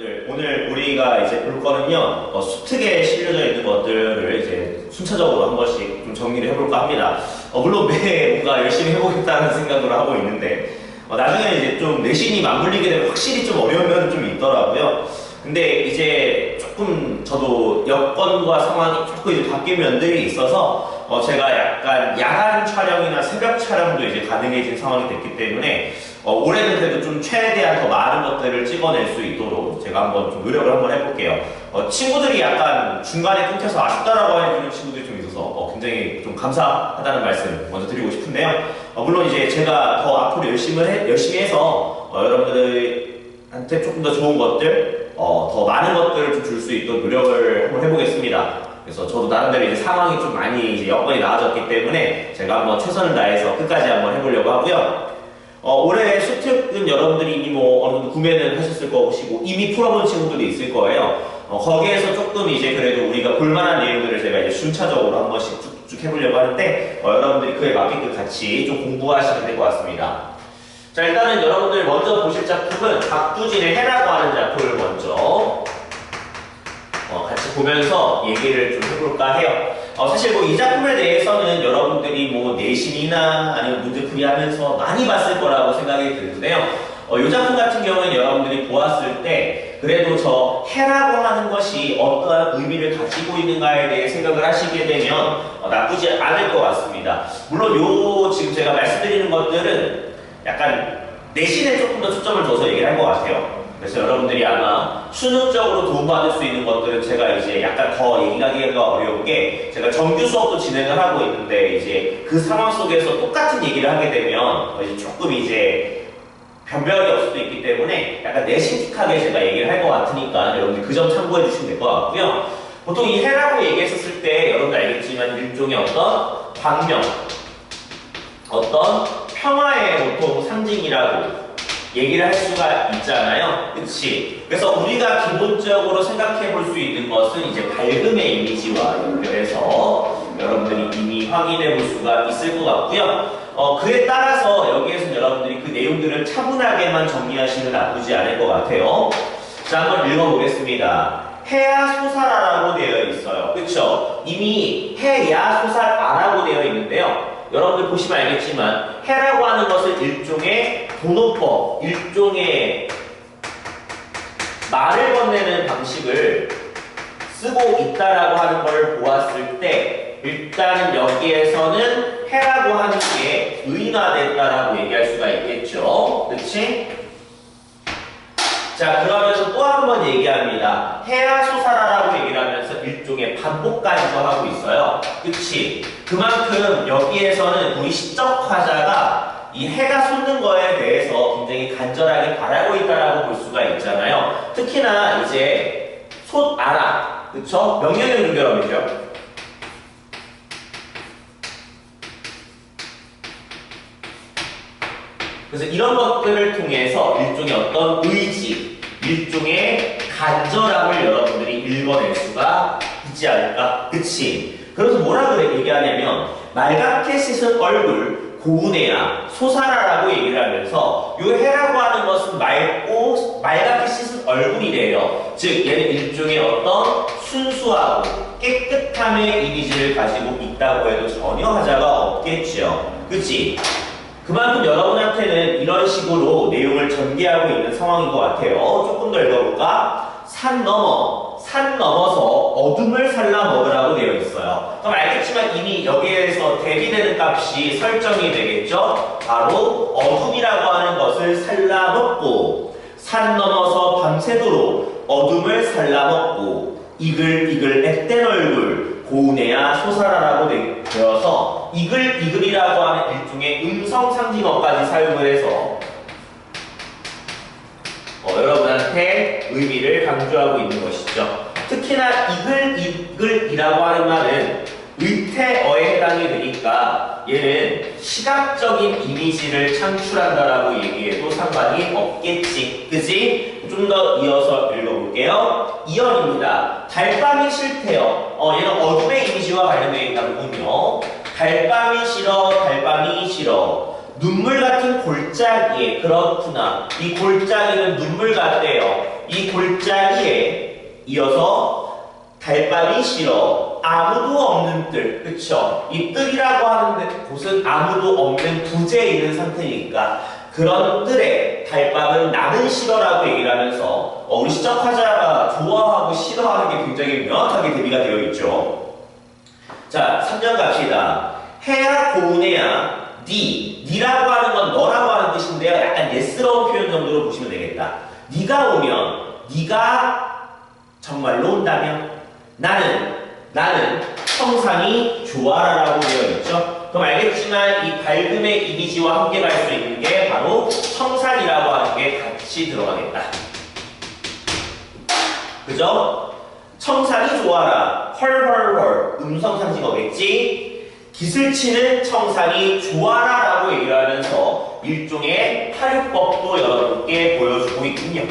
여러분들 오늘 우리가 이제 볼 거는요 수특에 실려져 있는 것들을 이제 순차적으로 한 번씩 좀 정리를 해볼까 합니다. 물론 매 뭔가 열심히 해보겠다는 생각으로 하고 있는데 나중에 이제 좀 내신이 맞물리게 되면 확실히 좀 어려운 면은 좀 있더라고요. 근데 이제 조금 저도 여건과 상황이 조금 이제 바뀐 면들이 있어서 제가 약간 야간 촬영이나 새벽 촬영도 이제 가능해진 상황이 됐기 때문에 올해는 그래도 좀 최대한 더 많은 것들을 찍어낼 수 있도록 제가 한번 좀 노력을 한번 해볼게요. 친구들이 약간 중간에 끊겨서 아쉽다라고 해주는 친구들이 좀 있어서 굉장히 좀 감사하다는 말씀 먼저 드리고 싶은데요. 물론 이제 제가 더 앞으로 열심히 해서 여러분들한테 조금 더 좋은 것들, 더 많은 것들을 좀 줄 수 있도록 노력을 한번 해보겠습니다. 그래서 저도 나름대로 이제 상황이 좀 많이 이제 여건이 나아졌기 때문에 제가 한번 최선을 다해서 끝까지 한번 해보려고 하고요. 올해 수특은 여러분들이 이미 뭐 어느 정도 구매는 하셨을 것이고 이미 풀어본 친구들도 있을 거예요. 거기에서 조금 이제 그래도 우리가 볼만한 내용들을 제가 이제 순차적으로 한 번씩 쭉쭉 해보려고 하는데 여러분들이 그에 맞게끔 같이 좀 공부하시면 될 것 같습니다. 자, 일단은 여러분들 먼저 보실 작품은 박두진의 해라고 하는 작품을 먼저 같이 보면서 얘기를 좀 해볼까 해요. 사실 뭐 이 작품에 대해서는 여러분들이 뭐 내신이나 아니면 문제풀이 하면서 많이 봤을 거라고 생각이 드는데요. 이 작품 같은 경우는 여러분들이 보았을 때 그래도 저 해라고 하는 것이 어떠한 의미를 가지고 있는가에 대해 생각을 하시게 되면 나쁘지 않을 것 같습니다. 물론 요 지금 제가 말씀드리는 것들은 약간 내신에 조금 더 초점을 둬서 얘기를 할 것 같아요. 그래서 여러분들이 아마 수능적으로 도움받을 수 있는 것들은 제가 이제 약간 더 얘기하기가 어려운 게 제가 정규 수업도 진행을 하고 있는데 이제 그 상황 속에서 똑같은 얘기를 하게 되면 이제 조금 이제 변별이 없을 수도 있기 때문에 약간 내신틱하게 제가 얘기를 할 것 같으니까 여러분들 그 점 참고해 주시면 될 것 같고요. 보통 이 해라고 얘기했었을 때 여러분들 알겠지만 일종의 어떤 광명, 어떤 평화의 보통 상징이라고 얘기를 할 수가 있잖아요. 그치? 그래서 우리가 기본적으로 생각해 볼 수 있는 것은 이제 밝음의 이미지와 연결해서 여러분들이 이미 확인해 볼 수가 있을 것 같고요. 그에 따라서 여기에서 여러분들이 그 내용들을 차분하게만 정리하시면 나쁘지 않을 것 같아요. 자, 한번 읽어보겠습니다. 해야소살아라고 되어 있어요. 그쵸? 이미 해야소살아라고 되어 있는데요. 여러분들 보시면 알겠지만 해라고 하는 것은 일종의 본호법, 일종의 말을 건네는 방식을 쓰고 있다라고 하는 걸 보았을 때 일단은 여기에서는 해라고 하는 게 의인화됐다라고 얘기할 수가 있겠죠. 그치? 자, 그러면서 또 한 번 얘기합니다. 해야소살아라고 얘기를 하면서 일종의 반복까지도 하고 있어요. 그치? 그만큼 여기에서는 우리 시적화자가 이 해가 솟는 거에 대해서 굉장히 간절하게 바라고 있다라고 볼 수가 있잖아요. 특히나 이제 솟아라, 그쵸? 명령형 연결어이죠. 그래서 이런 것들을 통해서 일종의 어떤 의지, 일종의 간절함을 여러분들이 읽어낼 수가 있지 않을까? 그치? 그래서 뭐라 그래 얘기하냐면 말갛게 씻은 얼굴, 고운해야 소사라라고 얘기를 하면서 요 해라고 하는 것은 맑고 말갛게 씻은 얼굴이래요. 즉 얘는 일종의 어떤 순수하고 깨끗함의 이미지를 가지고 있다고 해도 전혀 하자가 없겠죠. 그치? 그만큼 여러분한테는 이런 식으로 내용을 전개하고 있는 상황인 것 같아요. 조금 더 읽어볼까? 산 넘어서 어둠을 살라 먹으라고 되어 있어요. 그럼 알겠지만 이미 여기에서 대비되는 값이 설정이 되겠죠? 바로 어둠이라고 하는 것을 살라 먹고 산 넘어서 밤새도록 어둠을 살라 먹고 이글이글 앳된 얼굴 고운해야 소사라라고 되어서 이글이글이라고 하는 일종의 음성 상징어까지 사용을 해서 여러분한테 의미를 강조하고 있는 것이죠. 특히나 이글이글이라고 하는 말은 의태어에 해당이 되니까 얘는 시각적인 이미지를 창출한다라고 얘기해도 상관이 없겠지. 그치? 좀 더 이어서 읽어볼게요. 이연입니다. 달밤이 싫대요. 얘는 어둠의 이미지와 관련되어 있다군요. 달밤이 싫어, 달밤이 싫어. 눈물 같은 골짜기에, 그렇구나. 이 골짜기는 눈물 같대요. 이 골짜기 이어서 달밤이 싫어. 아무도 없는 뜰. 그쵸? 이 뜰이라고 하는 곳은 아무도 없는 부재에 있는 상태니까 그런 뜰에 달밤은 나는 싫어라고 얘기를 하면서 우리 시적화자가 좋아하고 싫어하는 게 굉장히 명확하게 대비가 되어 있죠. 자, 3년 갑시다. 해야 고운해야 니라고 하는 건 너라고 하는 뜻인데요. 약간 예스러운 표현 정도로 보시면 되겠다. 니가 오면 니가 정말로 온다면 나는 청산이 좋아라라고 되어 있죠. 그럼 알겠지만 이 밝음의 이미지와 함께 갈 수 있는 게 바로 청산이라고 하는 게 같이 들어가겠다. 그죠? 청산이 좋아라. 헐헐헐 음성 상징어겠지. 기슬치는 청산이 좋아라라고 얘기를 하면서 일종의 파류법도 여러분께 보여주고 있군요.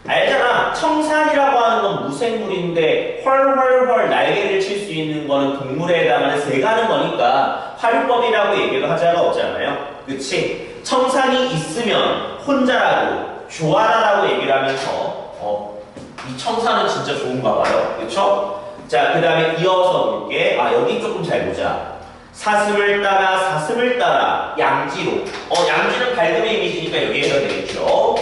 알잖아. 청산이라고 하는 건 무생물인데 헐헐헐 날개를 칠 수 있는 거는 동물에 해당하는 새가 하는 거니까 파류법이라고 얘기를 할 자가 없잖아요. 그치? 청산이 있으면 혼자라고 좋아라라고 얘기를 하면서 이 청산은 진짜 좋은가 봐요. 그쵸? 자, 그 다음에 이어서 볼게. 여기 조금 잘 보자. 사슴을 따라 양지로. 양지는 밝음의 이미지니까 여기 해야 되겠죠.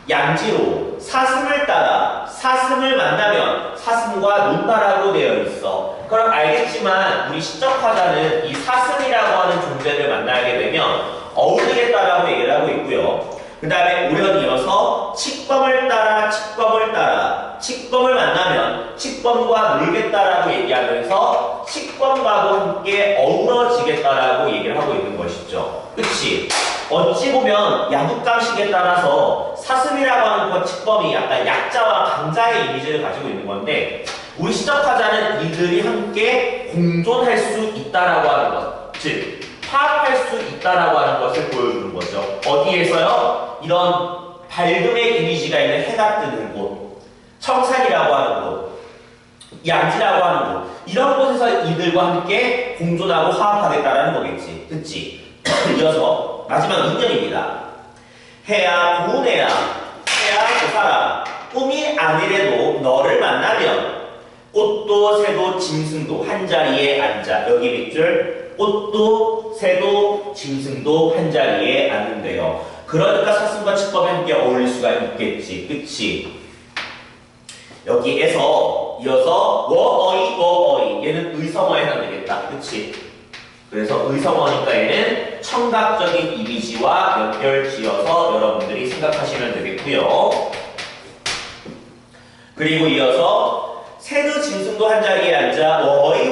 양지로 사슴을 따라 사슴을 만나면 사슴과 논다라고 되어 있어. 그럼 알겠지만 우리 시적화자는 이 사슴이라고 하는 존재를 만나게 되면 어울리겠다라고 얘기를 하고 있고요. 그 다음에 오련 이어서 칙범을 따라 칙범을 만나면 칙범과 놀겠다라고 얘기하면서 칙범과도 함께 어우러지겠다라고 얘기를 하고 있는 것이죠. 그치? 어찌 보면 야국강식에 따라서 사슴이라고 하는 것 칙범이 약간 약자와 강자의 이미지를 가지고 있는 건데 우리 시적화자는 이들이 함께 공존할 수 있다라고 하는 것, 즉 화합할 수 있다라고 하는 것을 보여주는 거죠. 어디에서요? 이런 밝음의 이미지가 있는 해가 뜨는 곳, 청산이라고 하는 곳, 양지라고 하는 곳, 이런 곳에서 이들과 함께 공존하고 화합하겠다라는 거겠지. 그치? 이어서 마지막 인연입니다. 해야 고운해야 해야 고사라 꿈이 아니래도 너를 만나면 꽃도 새도 짐승도 한자리에 앉아. 여기 밑줄 꽃도 새도 짐승도 한자리에 앉는데요. 그러니까 사슴과 칙범이 함께 어울릴 수가 있겠지. 그치? 여기에서 이어서 워어이 얘는 의성어에 해당되겠다. 그치? 그래서 의성어니까 얘는 청각적인 이미지와 연결지어서 여러분들이 생각하시면 되겠고요. 그리고 이어서 새도 짐승도 한자리에 앉아 워이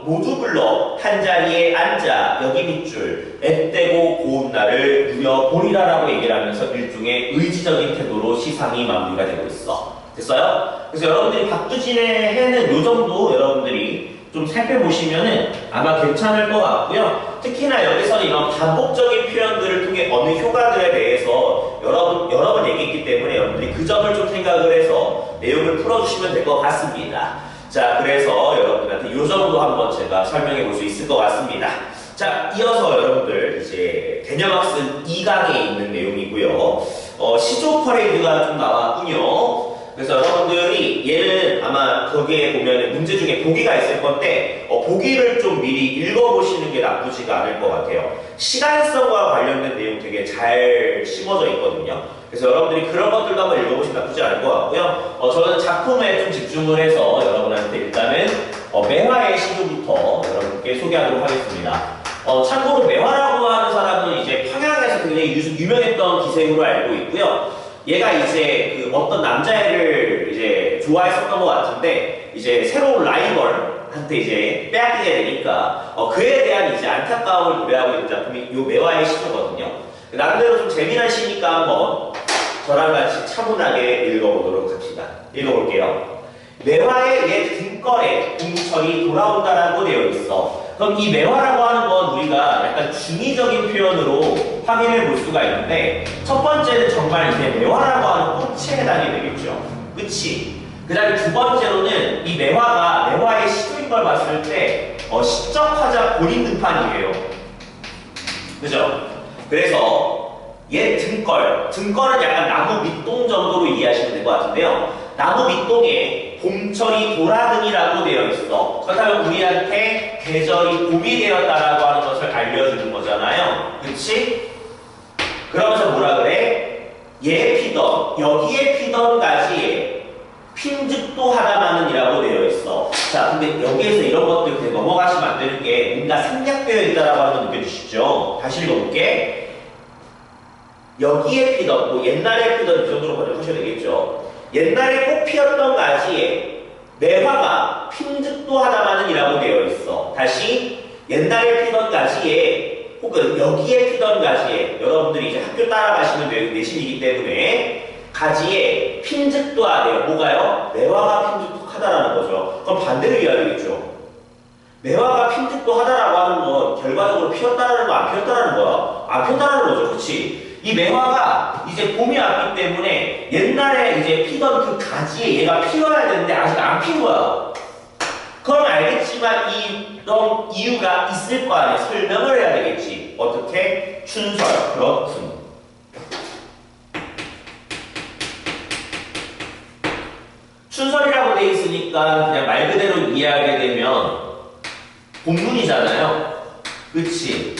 모두 불러 한자리에 앉아. 여기 밑줄 앳되고 고운 날을 누려보리라라고 얘기를 하면서 일종의 의지적인 태도로 시상이 마무리가 되고 있어. 됐어요? 그래서 여러분들이 박두진의 해는 요 정도 여러분들이 좀 살펴보시면은 아마 괜찮을 것 같고요. 특히나 여기서는 이런 반복적인 표현들을 통해 어느 효과들에 대해서 여러 번 얘기했기 때문에 여러분들이 그 점을 좀 생각을 해서 내용을 풀어주시면 될 것 같습니다. 자, 그래서 여러분들한테 요 정도 한번 제가 설명해 볼 수 있을 것 같습니다. 자, 이어서 여러분들 이제 개념학습 2강에 있는 내용이고요. 시조 퍼레이드가 좀 나왔군요. 그래서 여러분들이 얘는 아마 거기에 보면 문제 중에 보기가 있을 건데 보기를 좀 미리 읽어보시는 게 나쁘지가 않을 것 같아요. 시간성과 관련된 내용 되게 잘 심어져 있거든요. 그래서 여러분들이 그런 것들도 한번 읽어보시면 나쁘지 않을 것 같고요. 저는 작품에 좀 집중을 해서 여러분한테 일단은 매화의 시조부터 여러분께 소개하도록 하겠습니다. 참고로 매화라고 하는 사람은 이제 평양에서 굉장히 유명했던 기생으로 알고 있고요. 얘가 이제 그 어떤 남자애를 이제 좋아했었던 것 같은데 이제 새로운 라이벌한테 이제 빼앗기게 되니까 그에 대한 이제 안타까움을 노래하고 있는 작품이 요 매화의 시조거든요. 나름대로 좀 재미난 시니까 한번 저랑 같이 차분하게 읽어보도록 합시다. 읽어볼게요. 매화의 옛 등걸에 공철이 돌아온다라고 되어 있어. 그럼 이 매화라고 하는 건 우리가 약간 중의적인 표현으로 확인해 볼 수가 있는데 첫 번째는 정말 이제 매화라고 하는 꽃에 해당이 되겠죠. 그치? 그 다음에 두 번째로는 이 매화가 매화의 시조인 걸 봤을 때 시적화자 본인 등판이에요. 그죠? 그래서 얘 등걸. 등걸은 약간 나무 밑동 정도로 이해하시면 될 것 같은데요. 나무 밑동에 봄철이 도라등이라고 되어 있어. 그렇다면 우리한테 계절이 봄이 되었다라고 하는 것을 알려주는 거잖아요. 그치? 그러면서 뭐라 그래? 얘 피던, 여기에 피던 가지에 핀즉도 하나만은 이라고 되어 있어. 자, 근데 여기에서 이런 것들 그냥 넘어가시면 안 되는 게 뭔가 생략되어 있다라고 하는 거 느껴지시죠? 다시 읽어볼게. 여기에 피던, 뭐 옛날에 피던 이 정도로 번역하셔야 되겠죠. 옛날에 꽃 피었던 가지에 매화가 핀즉도 하나만은 이라고 되어 있어. 다시 옛날에 피던 가지에 혹은 여기에 피던 가지에 여러분들이 이제 학교 따라가시면 되는 내신이기 때문에 가지에 핀즉도 하네요. 뭐가요? 매화가 핀즉도 하다라는 거죠. 그럼 반대로 이해해야 되겠죠. 매화가 핀즉도 하다라고 하는 건 결과적으로 피었다라는 거, 안 피었다라는 거야? 안 피었다라는 거죠. 그치? 이 매화가 이제 봄이 왔기 때문에 옛날에 이제 피던 그 가지에 얘가 피어야 되는데 아직 안 핀 거야. 그럼 알겠지만 이런 이유가 있을 거 아니야. 설명을 해야 되겠지. 어떻게? 춘설. 그렇군. 춘설이라고 돼 있으니까 그냥 말 그대로 이해하게 되면 봄눈이잖아요. 그치?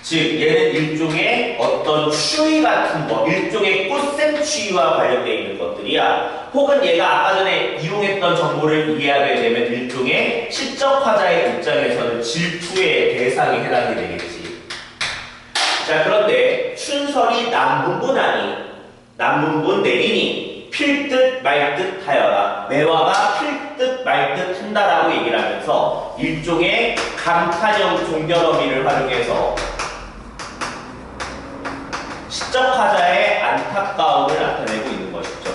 즉 얘는 일종의 어떤 추위 같은 거, 일종의 꽃샘추위와 관련되어 있는 것들이야. 혹은 얘가 아까 전에 이용했던 정보를 이해하게 되면 일종의 시적 화자의 입장에서는 질투의 대상에 해당이 되겠지. 자, 그런데 춘설이 남문분하니, 남문분 내리니 필 듯 말 듯 하여라. 매화가 필 듯 말 듯 한다라고 얘기를 하면서 일종의 감탄형 종결어미를 활용해서 시적 화자의 안타까움을 나타내고 있는 것이죠.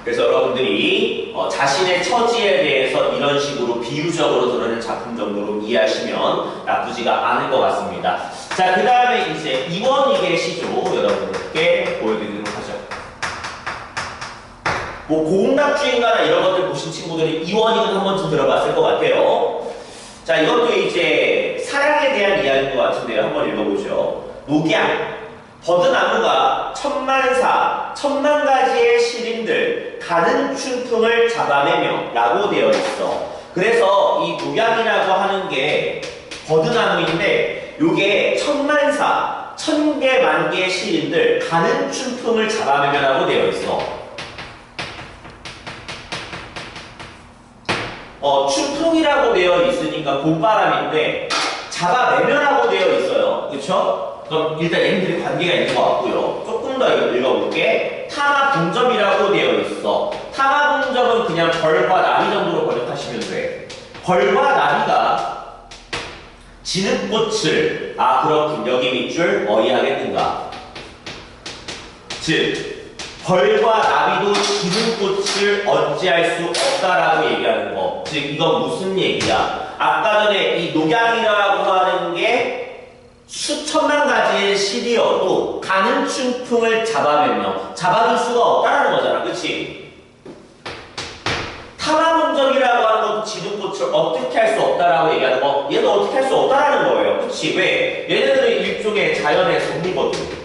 그래서 여러분들이 자신의 처지에 대해서 이런 식으로 비유적으로 드러낸 작품 정도로 이해하시면 나쁘지가 않을 것 같습니다. 자, 그 다음에 이제 이원익의 시조 여러분들께 보여드리도록 하죠. 뭐 고공납주인가나 이런 것들 보신 친구들이 이원익은 한 번쯤 들어봤을 것 같아요. 자, 이것도 이제 사랑에 대한 이야기인 것 같은데요. 한번 읽어보죠. 녹양, 버드나무가 천만사, 천만가지의 시린들, 가는 춘풍을 잡아내며 라고 되어 있어. 그래서 이 녹양이라고 하는 게 버드나무인데 요게 천만사, 천개 만개의 시린들, 가는 춘풍을 잡아내며 라고 되어 있어. 춘풍이라고 되어 있으니까 봄바람인데 잡아내면라고 되어 있어요. 그쵸? 그럼 일단 얘네들이 관계가 있는 것 같고요. 조금 더 읽어볼게. 타마붕점이라고 되어 있어. 타마붕점은 그냥 벌과 나비 정도로 번역하시면 돼. 벌과 나비가 지는 꽃을 그렇군. 여기 밑줄 어이하겠는가. 즉 벌과 나비도 지는 꽃을 어찌할 수 없다라고 얘기하는 거. 즉 이건 무슨 얘기야? 아까 전에 이 녹양이라고 하는 게 수천만 가지의 실이어도 가는 춘풍을 잡아줄 수가 없다라는 거잖아. 그치? 타마문적이라고 하는 것도 지는 꽃을 어떻게 할 수 없다라고 얘기하는 거. 얘도 어떻게 할 수 없다라는 거예요. 그치? 왜? 얘네들은 일종의 자연의 섭리거든.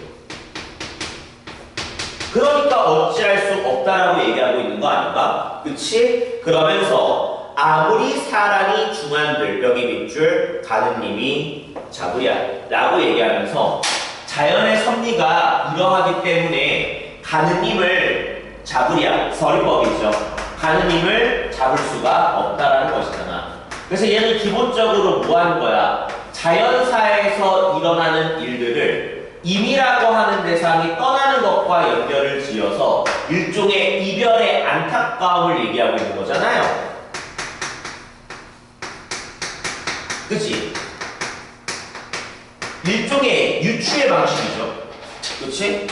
그러니까 어찌할 수 없다라고 얘기하고 있는 거 아닌가? 그치? 그러면서 아무리 사랑이 중한들 여기 밑줄 가느님이 잡으랴 라고 얘기하면서 자연의 섭리가 이러하기 때문에 가느님을 잡으랴 서리법이죠. 가느님을 잡을 수가 없다라는 것이잖아. 그래서 얘는 기본적으로 뭐 하는 거야? 자연사에서 일어나는 일들을 임이라고 하는 대상이 떠나는 것과 연결을 지어서 일종의 이별의 안타까움을 얘기하고 있는 거잖아요. 그치? 일종의 유추의 방식이죠. 그치?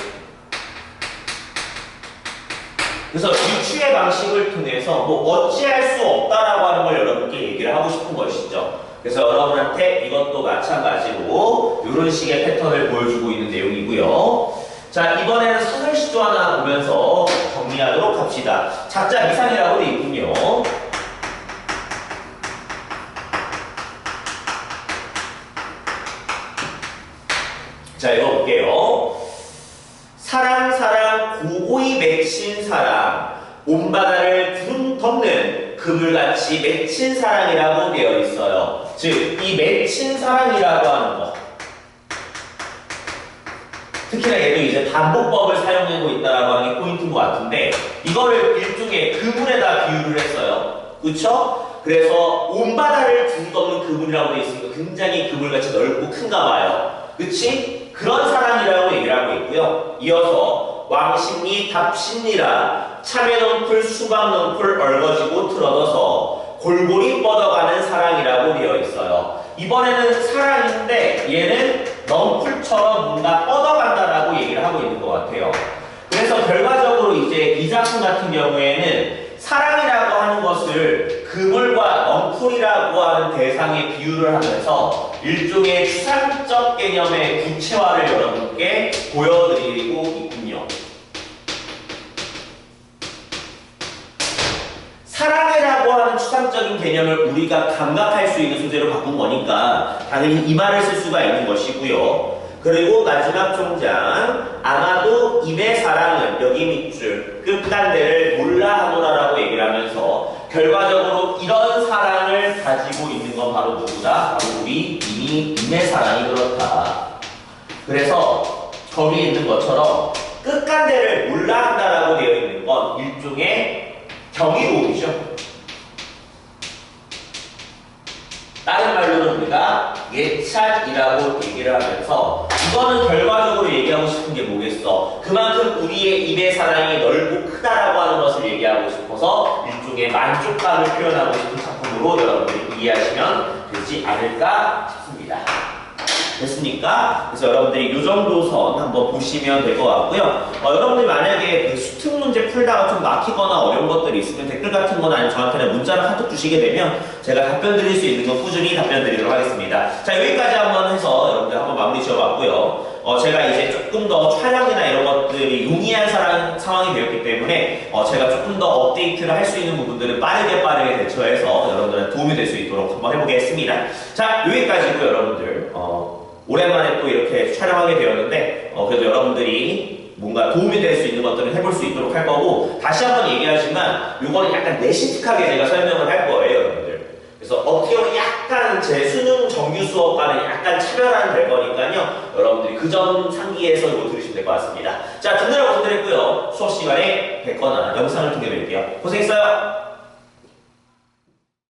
그래서 유추의 방식을 통해서 뭐 어찌할 수 없다라고 하는 걸 여러분께 얘기를 하고 싶은 것이죠. 그래서 여러분한테 이것도 마찬가지로 이런 식의 패턴을 보여주고 있는 내용이고요. 자, 이번에는 사설시조 하나 보면서 정리하도록 합시다. 작자 미상이라고 되어 있군요. 골고리 맺힌 사랑, 온 바다를 덮는 그물같이 맺힌 사랑이라고 되어 있어요. 즉, 이 맺힌 사랑이라고 하는 거. 특히나 얘도 이제 반복법을 사용하고 있다라고 하는 게 포인트인 것 같은데, 이거를 일종의 그물에다 비유를 했어요. 그쵸? 그래서 온 바다를 두루덮는 그물이라고 되어 있으니까 굉장히 그물같이 넓고 큰가 봐요. 그치? 그런 사랑이라고 얘기를 하고 있고요. 이어서 왕십리 답십리라 참외 넝쿨 수박 넝쿨 얽어지고 틀어져서 골고리 뻗어가는 사랑이라고 되어 있어요. 이번에는 사랑인데 얘는 넝쿨처럼 뭔가 뻗어간다라고 얘기를 하고 있는 것 같아요. 그래서 결과적으로 이제 이 작품 같은 경우에는 사랑이라고 하는 것을 그물과 넝쿨이라고 하는 대상에 비유를 하면서 일종의 추상적 개념의 구체화를 여러분께 보여드리고 있군요. 사랑이라고 하는 추상적인 개념을 우리가 감각할 수 있는 소재로 바꾼 거니까 당연히 이 말을 쓸 수가 있는 것이고요. 그리고 마지막 총장, 아마도 입의 사랑은 여기 밑줄 끝간대를 몰라 하노라라고 얘기를 하면서 결과적으로 이런 사랑을 가지고 있는 건 바로 누구다? 바로 우리 이미 임의 사랑이 그렇다. 그래서 거기 있는 것처럼 끝간대를 몰라 한다라고 되어 있는 건 일종의 경이로움이죠. 다른 말로는 우리가 예찬이라고 얘기를 하면서 이거는 결과적으로 얘기하고 싶은 게 뭐겠어? 그만큼 우리의 입의 사랑이 넓고 크다라고 하는 것을 얘기하고 싶어서 일종의 만족감을 표현하고 싶은 작품으로 여러분들이 이해하시면 되지 않을까 싶습니다. 됐습니까? 그래서 여러분들이 이 정도 선 한번 보시면 될 것 같고요. 여러분들이 만약에 그 수특 문제 풀다가 좀 막히거나 어려운 것들이 있으면 댓글 같은 거나 아니면 저한테는 문자나 카톡 주시게 되면 제가 답변 드릴 수 있는 거 꾸준히 답변 드리도록 하겠습니다. 자, 여기까지 한번 해서 여러분들 한번 마무리 지어봤고요. 제가 이제 조금 더 촬영이나 이런 것들이 용이한 상황이 되었기 때문에 제가 조금 더 업데이트를 할 수 있는 부분들은 빠르게 대처해서 여러분들한테 도움이 될 수 있도록 한번 해보겠습니다. 자, 여기까지고요, 여러분들. 오랜만에 또 이렇게 촬영하게 되었는데 그래도 여러분들이 뭔가 도움이 될 수 있는 것들을 해볼 수 있도록 할 거고, 다시 한번 얘기하지만 이거는 약간 내신특하게 제가 설명을 할 거예요, 여러분들. 그래서 어떻게 보면 약간 제 수능 정규 수업과는 약간 차별화는 될 거니까요, 여러분들이 그 점 상기해서 이거 들으시면 될 것 같습니다. 자, 듣느라 고생했고요. 수업 시간에 뵙거나 영상을 통해 뵐게요. 고생했어요.